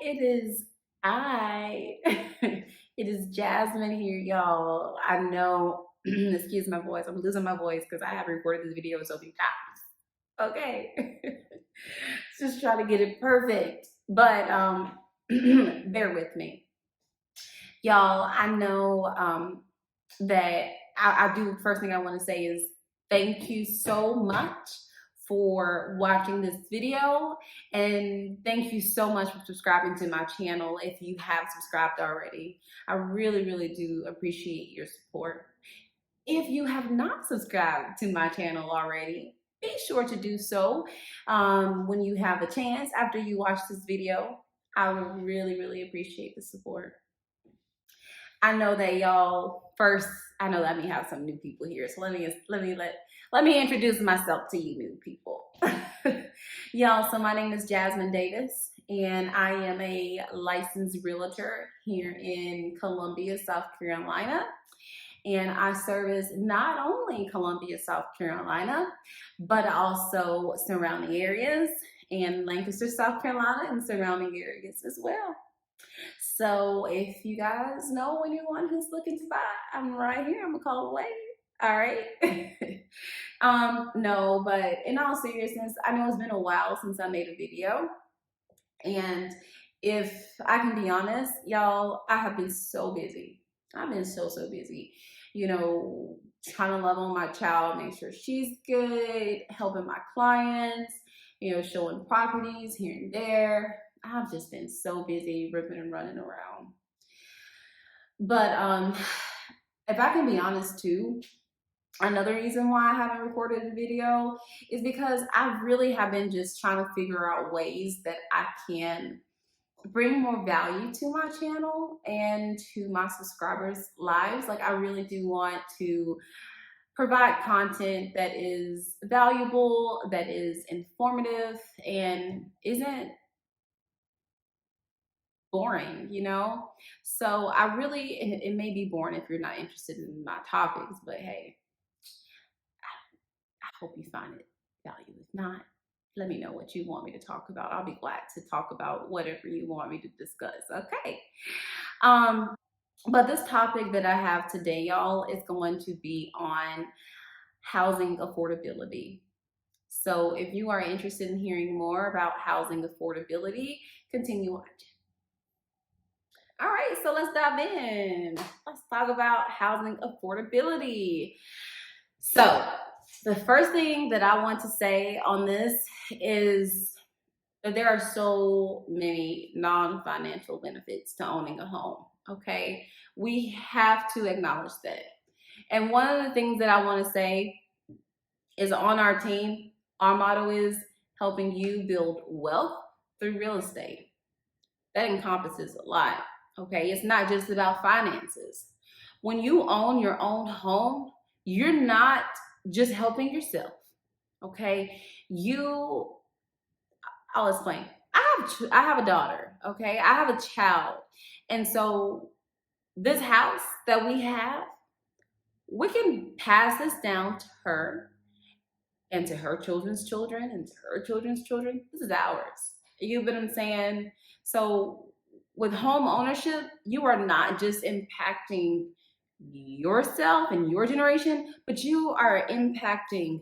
It is I. It is Jasmine here, y'all. I know, excuse my voice. I'm losing my voice because I haven't recorded this video so many times. Okay. Just try to get it perfect. But bear with me. Y'all, I know that I do, first thing I want to say is thank you so much for watching this video, and thank you so much for subscribing to my channel if you have subscribed already. I really do appreciate your support. If you have not subscribed to my channel already, be sure to do so when you have a chance after you watch this video. I would really appreciate the support. I know that y'all first. I know that we have some new people here, so let me introduce myself to you new people. Y'all, so my name is Jasmine Davis, and I am a licensed realtor here in Columbia, South Carolina. And I service not only Columbia, South Carolina, but also surrounding areas, and Lancaster, South Carolina, and surrounding areas as well. So if you guys know anyone who's looking to buy, I'm right here. I'm a call away. All right. No, but in all seriousness, I know it's been a while since I made a video. And if I can be honest, y'all, I have been so busy. I've been so busy. You know, trying to love on my child, make sure she's good, helping my clients, showing properties here and there. I've just been so busy ripping and running around. But if I can be honest too, another reason why I haven't recorded a video is because I really have been just trying to figure out ways that I can bring more value to my channel and to my subscribers' lives. Like, I really do want to provide content that is valuable, that is informative, and isn't boring, So I really, and it may be boring if you're not interested in my topics, but hey, I hope you find it valuable. If not, let me know what you want me to talk about. I'll be glad to talk about whatever you want me to discuss. Okay. But this topic that I have today, y'all, is going to be on housing affordability. So if you are interested in hearing more about housing affordability, continue watching. All right, so let's dive in. Let's talk about housing affordability. So the first thing that I want to say on this is that there are so many non-financial benefits to owning a home, okay? We have to acknowledge that. And one of the things that I want to say is, on our team, our motto is helping you build wealth through real estate. That encompasses a lot. Okay, it's not just about finances. When you own your own home, you're not just helping yourself. Okay, I'll explain. I have a daughter. Okay, I have a child, and so this house that we can pass this down to her and to her children's children and to her children's children. This is ours. You know what I'm saying? So with home ownership, you are not just impacting yourself and your generation, but you are impacting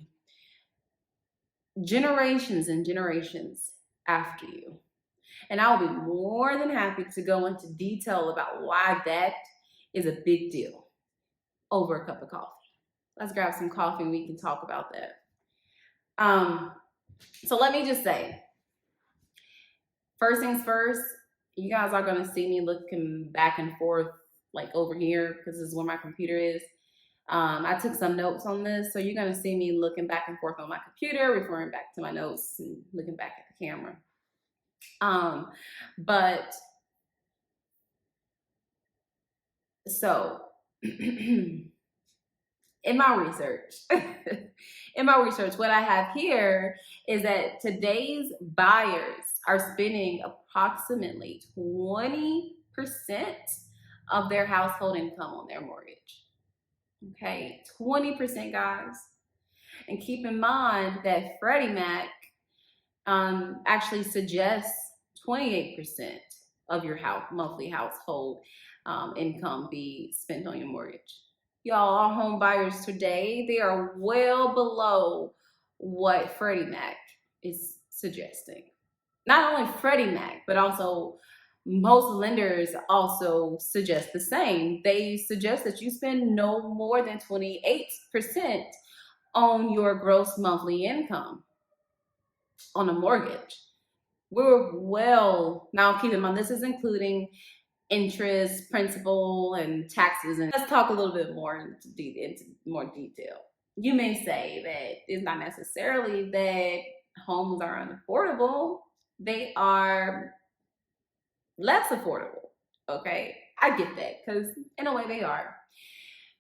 generations and generations after you. And I'll be more than happy to go into detail about why that is a big deal over a cup of coffee. Let's grab some coffee and we can talk about that. So let me just say, first things first, you guys are going to see me looking back and forth like over here because this is where my computer is. I took some notes on this, so you're going to see me looking back and forth on my computer, referring back to my notes and looking back at the camera. But so in my research, what I have here is that today's buyers are spending approximately 20% of their household income on their mortgage. Okay, 20%, guys. And keep in mind that Freddie Mac actually suggests 28%. of your monthly household income be spent on your mortgage. Y'all, our home buyers today, they are well below what Freddie Mac is suggesting. Not only Freddie Mac, but also most lenders also suggest the same. They suggest that you spend no more than 28% on your gross monthly income on a mortgage. We're well, now keep in mind, this is including interest, principal, and taxes. And let's talk a little bit more into more detail. You may say that it's not necessarily that homes are unaffordable. They are less affordable. Okay, I get that, because in a way they are.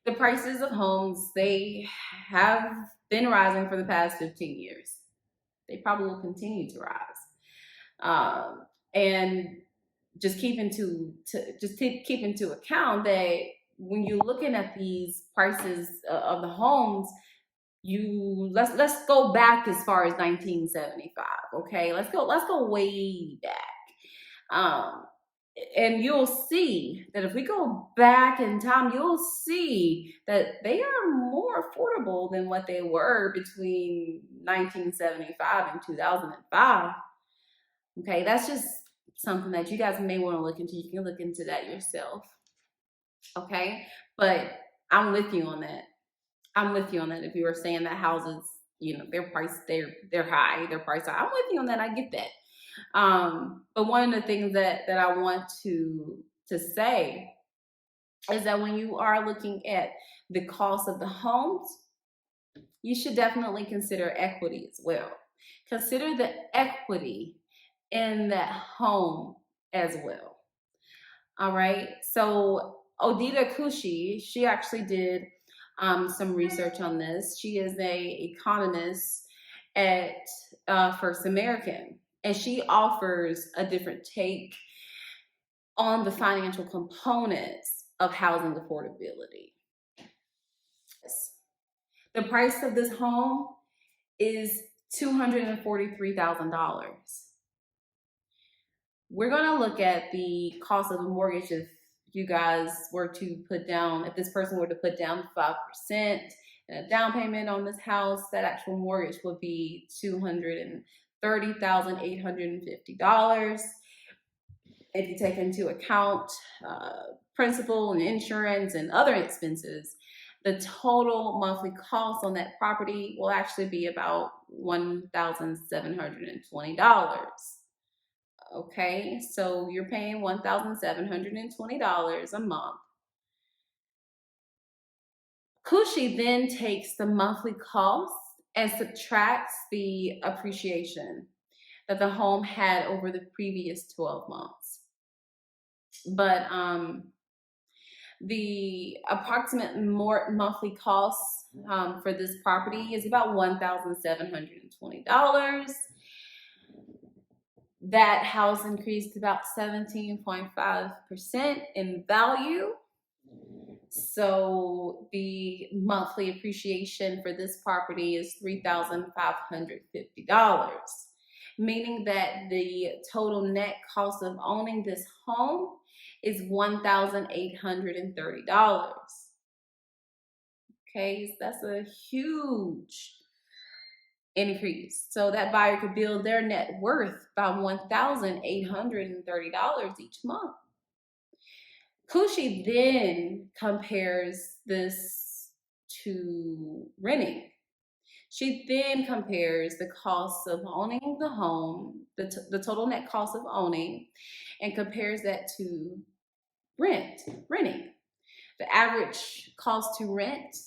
The prices of homes, they have been rising for the past 15 years. They probably will continue to rise. And just keep into account that when you're looking at these prices of the homes, let's go back as far as 1975. Okay, let's go way back. And you'll see that if we go back in time, you'll see that they are more affordable than what they were between 1975 and 2005. Okay, that's just something that you guys may want to look into. You can look into that yourself. Okay, but I'm with you on that. I'm with you on that. If you were saying that houses, they're high, they're priced high. I'm with you on that. I get that. But one of the things that I want to say is that when you are looking at the cost of the homes, you should definitely consider equity as well. Consider the equity in that home as well. All right. So Odita Kushi, she actually did some research on this. She is a economist at First American, and she offers a different take on the financial components of housing affordability. The price of this home is $243,000. We're going to look at the cost of a mortgage if you guys were to put down, if this person were to put down 5% and a down payment on this house, that actual mortgage would be $230,850. If you take into account principal and insurance and other expenses, the total monthly cost on that property will actually be about $1,720. Okay, so you're paying $1,720 a month. Kushi then takes the monthly cost and subtracts the appreciation that the home had over the previous 12 months. But the approximate monthly cost for this property is about $1,720. That house increased about 17.5% in value. So the monthly appreciation for this property is $3,550, meaning that the total net cost of owning this home is $1,830. Okay, so that's a huge increase. So that buyer could build their net worth by $1,830 each month. Kushi then compares this to renting. She then compares the cost of owning the home, the total net cost of owning, and compares that to renting. The average cost to rent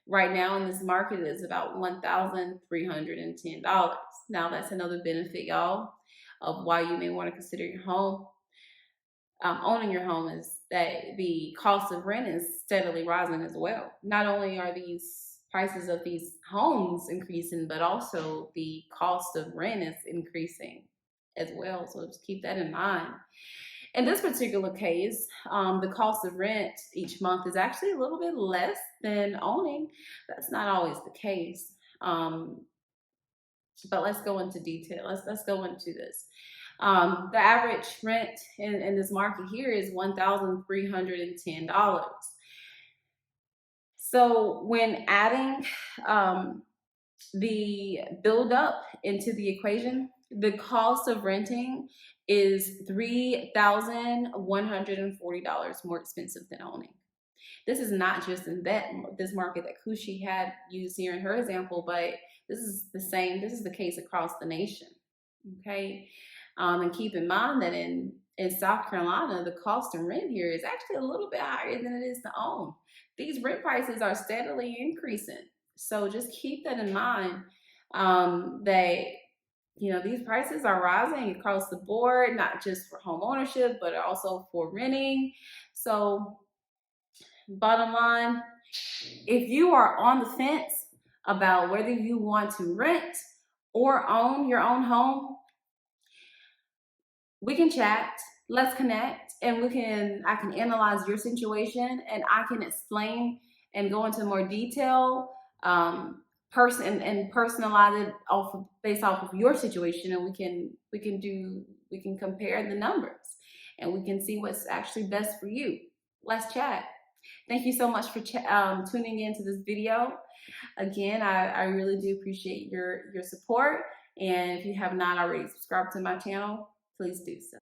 right now in this market is about $1,310. Now that's another benefit, y'all, of why you may want to consider your home. Owning your home is that the cost of rent is steadily rising as well. Not only are these prices of these homes increasing, but also the cost of rent is increasing as well. So just keep that in mind. In this particular case, the cost of rent each month is actually a little bit less than owning. That's not always the case. But let's go into detail. Let's go into this. The average rent in this market here is $1,310. So when adding the build up into the equation, the cost of renting is $3,140 more expensive than owning. This is not just in this market that Kushi had used here in her example, but this is the same. This is the case across the nation. Okay, and keep in mind that in South Carolina, the cost of rent here is actually a little bit higher than it is to own. These rent prices are steadily increasing, so just keep that in mind. That these prices are rising across the board, not just for home ownership, but also for renting. So bottom line, if you are on the fence about whether you want to rent or own your own home, we can chat. Let's connect, and I can analyze your situation, and I can explain and go into more detail, and personalize it based off of your situation, and we can compare the numbers, and we can see what's actually best for you. Let's chat. Thank you so much for tuning in to this video. Again, I really do appreciate your support. And if you have not already subscribed to my channel, please do so.